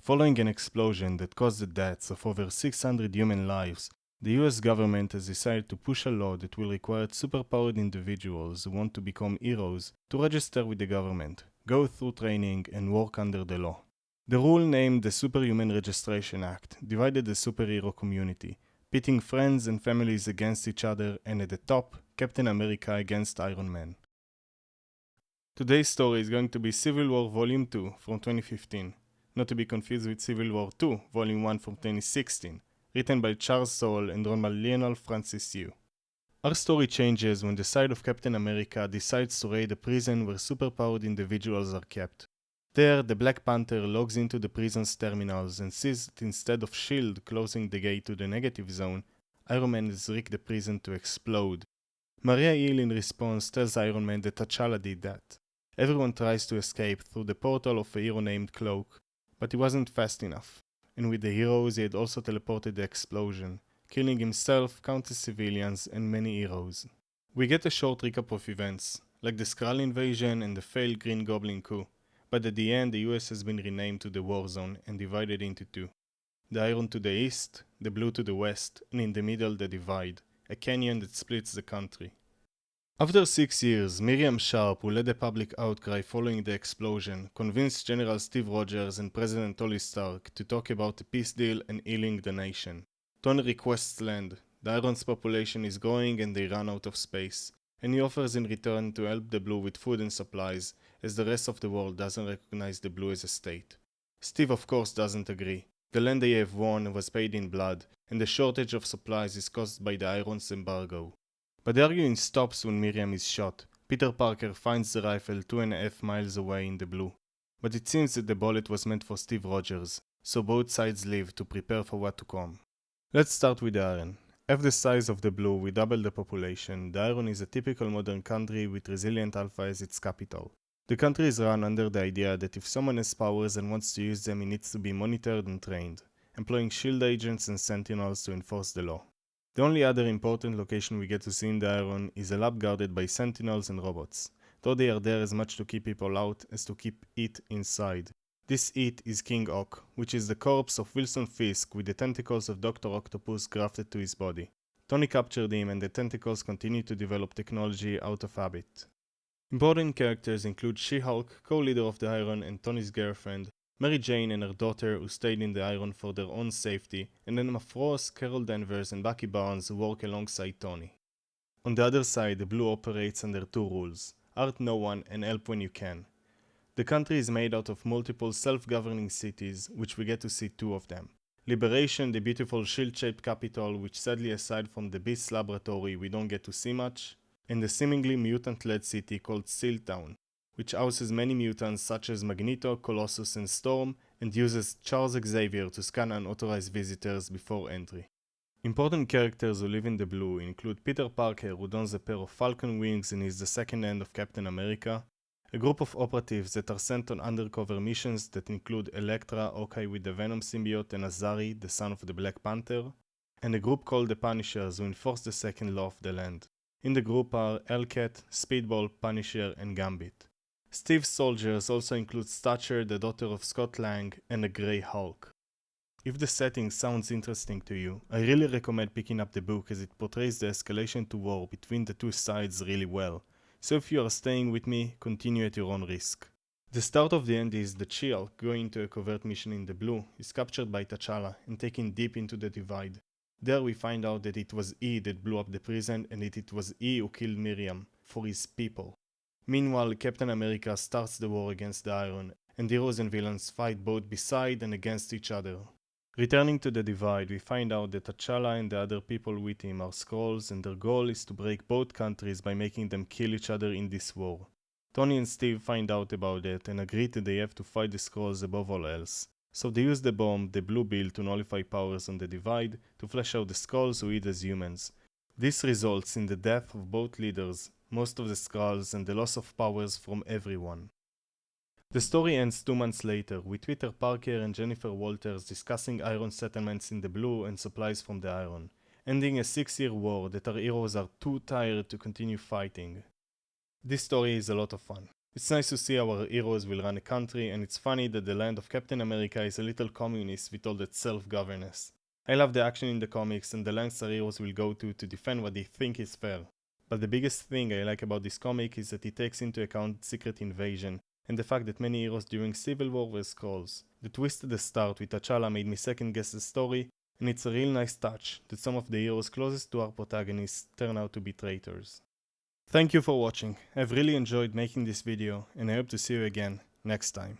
Following an explosion that caused the deaths of over 600 human lives, the US government has decided to push a law that will require superpowered individuals who want to become heroes to register with the government, go through training, and work under the law. The rule, named the Superhuman Registration Act, divided the superhero community, pitting friends and families against each other, and at the top, Captain America against Iron Man. Today's story is going to be Civil War Volume 2 from 2015, not to be confused with Civil War 2 Volume 1 from 2016, written by Charles Soule and drawn by Lionel Francis Yu. Our story changes when the side of Captain America decides to raid a prison where superpowered individuals are kept. There, the Black Panther logs into the prison's terminals and sees that instead of S.H.I.E.L.D. closing the gate to the negative zone, Iron Man has rigged the prison to explode. Maria Hill in response tells Iron Man that T'Challa did that. Everyone tries to escape through the portal of a hero named Cloak, but he wasn't fast enough. And with the heroes he had also teleported the explosion, killing himself, countless civilians, and many heroes. We get a short recap of events, like the Skrull invasion and the failed Green Goblin coup, but at the end the US has been renamed to the War Zone and divided into two. The Iron to the east, the Blue to the west, and in the middle the Divide, a canyon that splits the country. After 6 years, Miriam Sharp, who led a public outcry following the explosion, convinced General Steve Rogers and President Tony Stark to talk about a peace deal and healing the nation. Tony requests land. The Iron's population is growing and they run out of space, and he offers in return to help the Blue with food and supplies, as the rest of the world doesn't recognize the Blue as a state. Steve of course doesn't agree. The land they have won was paid in blood, and the shortage of supplies is caused by the Iron's embargo. But the arguing stops when Miriam is shot. Peter Parker finds the rifle 2.5 miles away in the Blue. But it seems that the bullet was meant for Steve Rogers, so both sides leave to prepare for what to come. Let's start with the Iron. Half the size of the Blue with double the population, the Iron is a typical modern country with Resilient Alpha as its capital. The country is run under the idea that if someone has powers and wants to use them, he needs to be monitored and trained, employing S.H.I.E.L.D. agents and sentinels to enforce the law. The only other important location we get to see in the Iron is a lab guarded by sentinels and robots, though they are there as much to keep people out as to keep it inside. This it is King Oak, which is the corpse of Wilson Fisk with the tentacles of Dr. Octopus grafted to his body. Tony captured him and the tentacles continue to develop technology out of habit. Important characters include She-Hulk, co-leader of the Iron and Tony's girlfriend, Mary Jane and her daughter who stayed in the Iron for their own safety, and then Emma Frost, Carol Danvers and Bucky Barnes who work alongside Tony. On the other side, the Blue operates under two rules: hurt no one and help when you can. The country is made out of multiple self-governing cities, which we get to see two of them. Liberation, the beautiful shield-shaped capital, which sadly aside from the Beast Laboratory we don't get to see much, and the seemingly mutant-led city called Sealtown, which houses many mutants such as Magneto, Colossus and Storm, and uses Charles Xavier to scan unauthorized visitors before entry. Important characters who live in the Blue include Peter Parker, who dons a pair of falcon wings and is the second hand of Captain America, a group of operatives that are sent on undercover missions that include Elektra, Hawkeye with the Venom symbiote, and Azari, the son of the Black Panther, and a group called the Punishers who enforce the second law of the land. In the group are Hellcat, Speedball, Punisher, and Gambit. Steve's soldiers also include Stature, the daughter of Scott Lang, and a Grey Hulk. If the setting sounds interesting to you, I really recommend picking up the book as it portrays the escalation to war between the two sides really well, so if you are staying with me, continue at your own risk. The start of the end is that She-Hulk, going to a covert mission in the Blue, is captured by T'Challa and taken deep into the Divide. There we find out that it was he that blew up the prison and that it was he who killed Miriam, for his people. Meanwhile, Captain America starts the war against the Iron, and heroes and villains fight both beside and against each other. Returning to the Divide, we find out that T'Challa and the other people with him are Skrulls, and their goal is to break both countries by making them kill each other in this war. Tony and Steve find out about it and agree that they have to fight the Skrulls above all else. So they use the bomb the Blue built to nullify powers on the Divide to flesh out the Skrulls who eat as humans. This results in the death of both leaders, most of the Skrulls, and the loss of powers from everyone. The story ends 2 months later, with Peter Parker and Jennifer Walters discussing Iron settlements in the Blue and supplies from the Iron, ending a 6-year war that our heroes are too tired to continue fighting. This story is a lot of fun. It's nice to see our heroes will run a country, and it's funny that the land of Captain America is a little communist with all that self-governance. I love the action in the comics and the lengths our heroes will go to defend what they think is fair. But the biggest thing I like about this comic is that it takes into account Secret Invasion, and the fact that many heroes during Civil War were Skrulls. The twist at the start with T'Challa made me second guess the story, and it's a real nice touch that some of the heroes closest to our protagonists turn out to be traitors. Thank you for watching. I've really enjoyed making this video, and I hope to see you again next time.